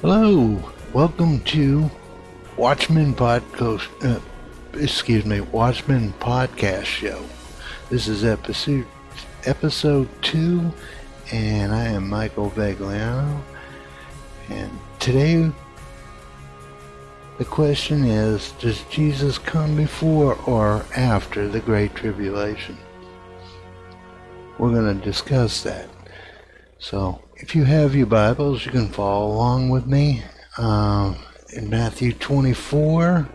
Hello, welcome to Watchmen Watchmen Podcast Show. This is episode 2, and I am Michael Vegliano. And today, the question is, does Jesus come before or after the Great Tribulation? We're going to discuss that. So, if you have your Bibles, you can follow along with me in Matthew 24,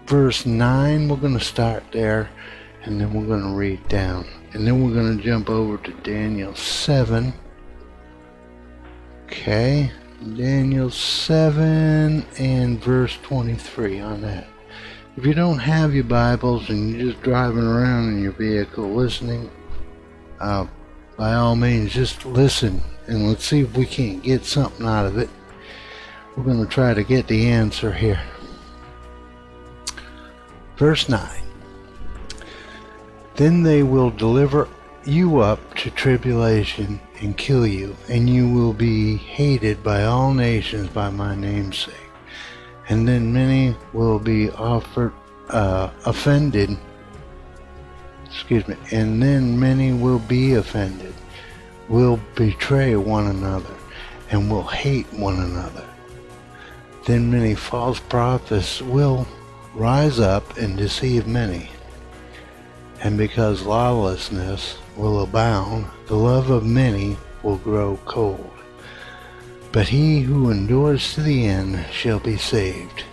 verse 9. We're going to start there, and then we're going to read down. And then we're going to jump over to Daniel 7. Okay, Daniel 7 and verse 23 on that. If you don't have your Bibles and you're just driving around in your vehicle listening, by all means, just listen and let's see if we can't get something out of it. We're going to try to get the answer here. Verse 9. Then they will deliver you up to tribulation and kill you, and you will be hated by all nations by my name's sake. And then many will be offended. And then many will be offended, will betray one another, and will hate one another. Then many false prophets will rise up and deceive many. And because lawlessness will abound, the love of many will grow cold. But he who endures to the end shall be saved.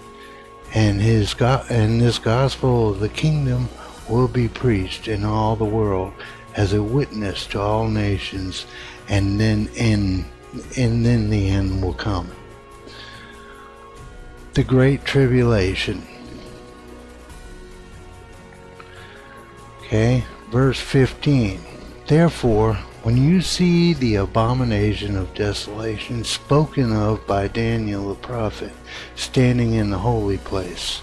And this gospel of the kingdom will be preached in all the world as a witness to all nations, and then the end will come. The Great Tribulation. Okay, verse 15. Therefore, when you see the abomination of desolation spoken of by Daniel the prophet standing in the holy place,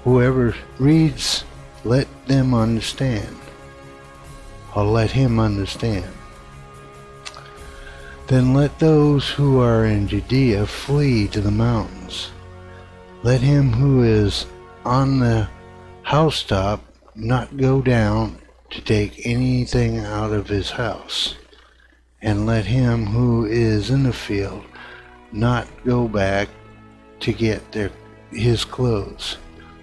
whoever reads, let them understand, or let him understand. Then let those who are in Judea flee to the mountains. Let him who is on the housetop not go down to take anything out of his house. And let him who is in the field not go back to get his clothes.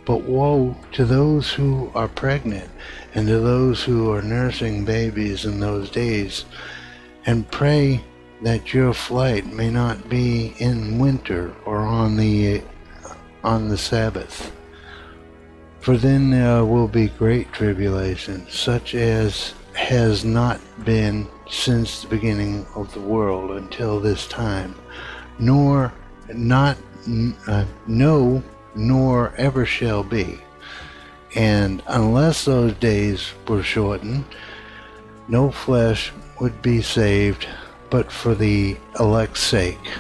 But woe to those who are pregnant and to those who are nursing babies in those days. And pray that your flight may not be in winter or on the Sabbath. For then there will be great tribulation, such as has not been since the beginning of the world until this time, nor ever shall be. And unless those days were shortened, no flesh would be saved, but for the elect's sake,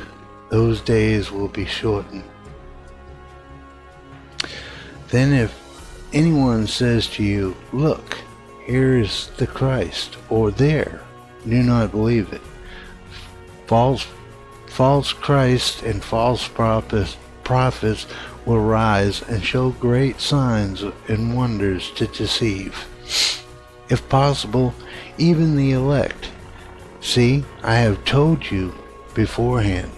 those days will be shortened. Then if anyone says to you, look, here is the Christ, or there, do not believe it. False Christ and false prophets will rise and show great signs and wonders to deceive, if possible, even the elect. See, I have told you beforehand.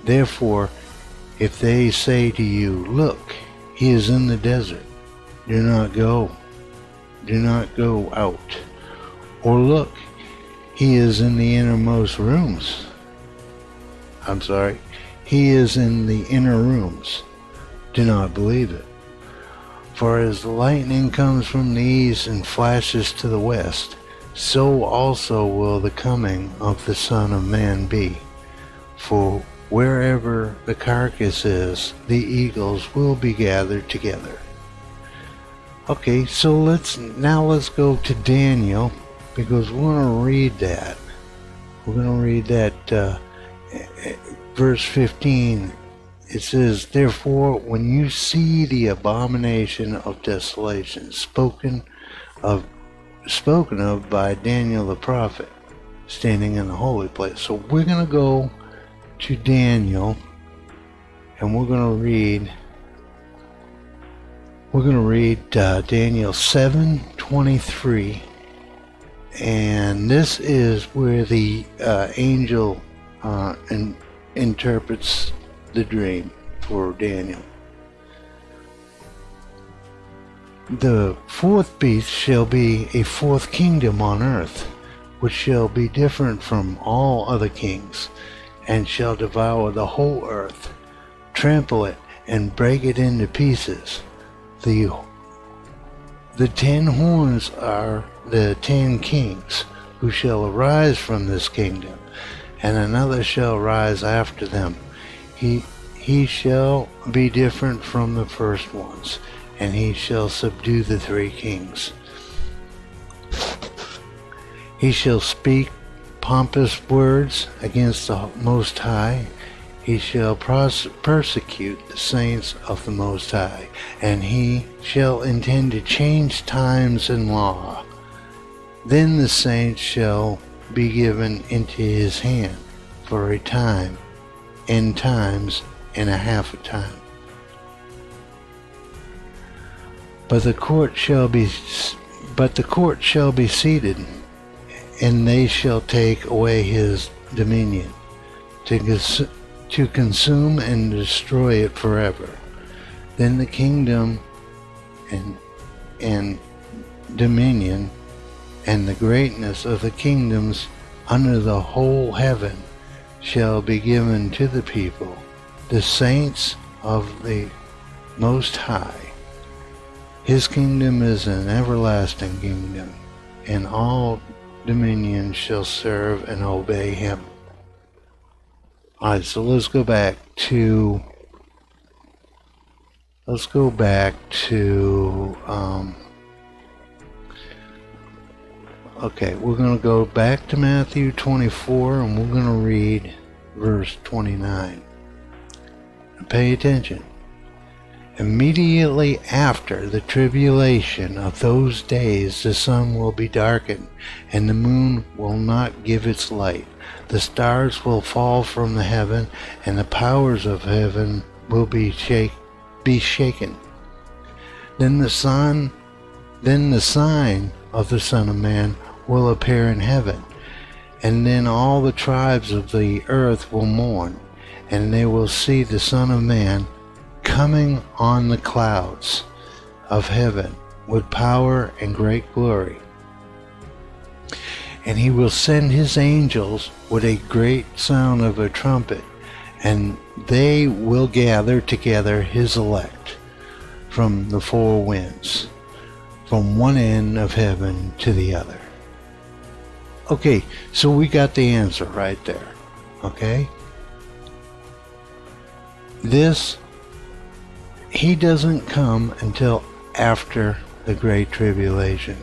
Therefore, if they say to you, look, he is in the desert, do not go out. Or look, he is in the innermost rooms. He is in the inner rooms. Do not believe it. For as the lightning comes from the east and flashes to the west, so also will the coming of the Son of Man be. For wherever the carcass is, the eagles will be gathered together. Okay, so let's go to Daniel, because we're going to read that. We're going to read that verse 15. It says, therefore, when you see the abomination of desolation spoken of by Daniel the prophet, standing in the holy place. So we're going to go to Daniel, and we're going to read Daniel 7:23, and this is where the angel interprets the dream for Daniel. The fourth beast shall be a fourth kingdom on earth, which shall be different from all other kings, and shall devour the whole earth, trample it, and break it into pieces. The 10 horns are the 10 kings, who shall arise from this kingdom, and another shall rise after them. He shall be different from the first ones, and he shall subdue the 3 kings. He shall speak pompous words against the Most High. He shall persecute the saints of the Most High, and he shall intend to change times and law. Then the saints shall be given into his hand for a time, and times, and a half a time. But the court shall be seated, and they shall take away his dominion, to consume and destroy it forever. Then the kingdom and dominion and the greatness of the kingdoms under the whole heaven shall be given to the people, the saints of the Most High. His kingdom is an everlasting kingdom, and all dominions shall serve and obey him. Alright, so let's go back to okay, we're going to go back to Matthew 24, and we're going to read verse 29. And pay attention. Immediately after the tribulation of those days, the sun will be darkened, and the moon will not give its light. The stars will fall from the heaven, and the powers of heaven will be shaken. Then the sign of the Son of Man will appear in heaven, and then all the tribes of the earth will mourn, and they will see the Son of Man coming on the clouds of heaven with power and great glory. And he will send his angels with a great sound of a trumpet, and they will gather together his elect from the 4 winds, from one end of heaven to the other. Okay, so we got the answer right there. Okay? He doesn't come until after the Great Tribulation.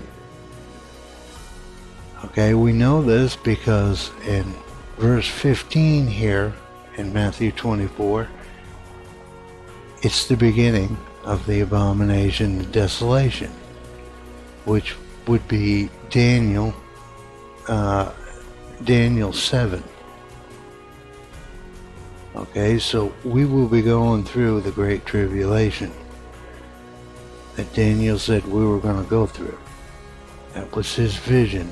Okay, we know this because in verse 15 here in Matthew 24, it's the beginning of the abomination of desolation, which would be Daniel 7. Okay, so we will be going through the Great Tribulation that Daniel said we were going to go through. That was his vision.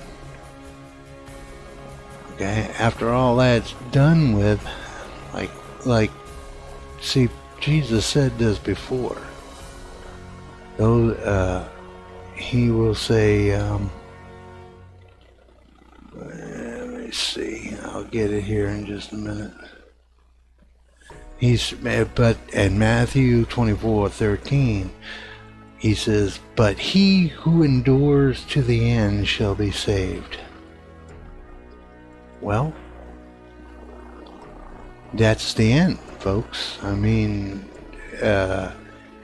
Okay, after all that's done with, see, Jesus said this before. He will say, let me see, I'll get it here in just a minute. But in Matthew 24:13, he says, "But he who endures to the end shall be saved." Well, that's the end, folks. I mean,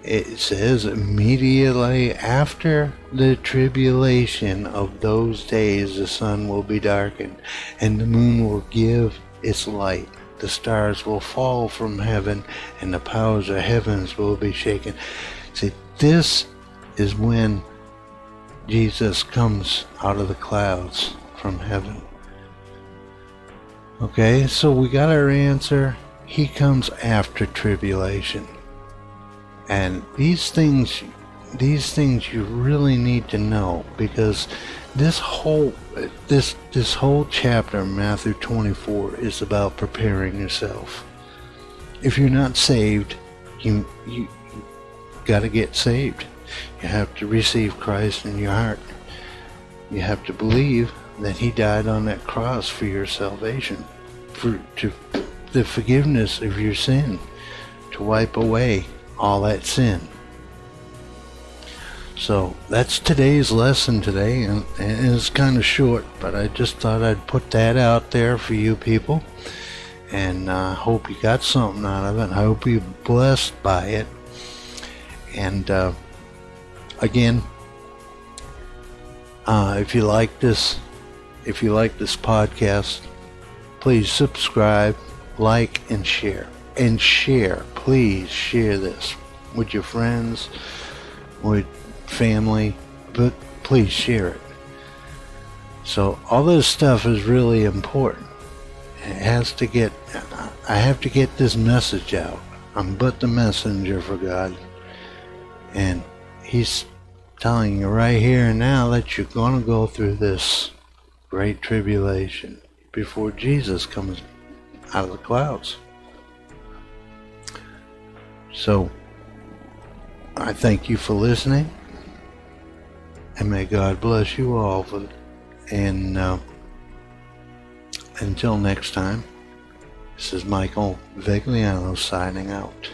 it says immediately after the tribulation of those days, the sun will be darkened, and the moon will give its light. The stars will fall from heaven, and the powers of heavens will be shaken. See, this is when Jesus comes out of the clouds from heaven. Okay, so we got our answer. He comes after tribulation. And these things you really need to know, because this whole chapter, Matthew 24, is about preparing yourself. If you're not saved, you got to get saved. You have to receive Christ in your heart. You have to believe that he died on that cross for your salvation, for the forgiveness of your sin, to wipe away all that sin. So that's today's lesson today, and it's kind of short, but I just thought I'd put that out there for you people, and I hope you got something out of it. I hope you're blessed by it. And again, if you like this podcast, please subscribe, like, and share. And share, please share this with your friends, with family, but please share it. So all this stuff is really important. I have to get this message out. I'm but the messenger for God. And he's telling you right here and now that you're going to go through this great tribulation before Jesus comes out of the clouds. So I thank you for listening, and may God bless you all. And until next time, this is Michael Vigliano signing out.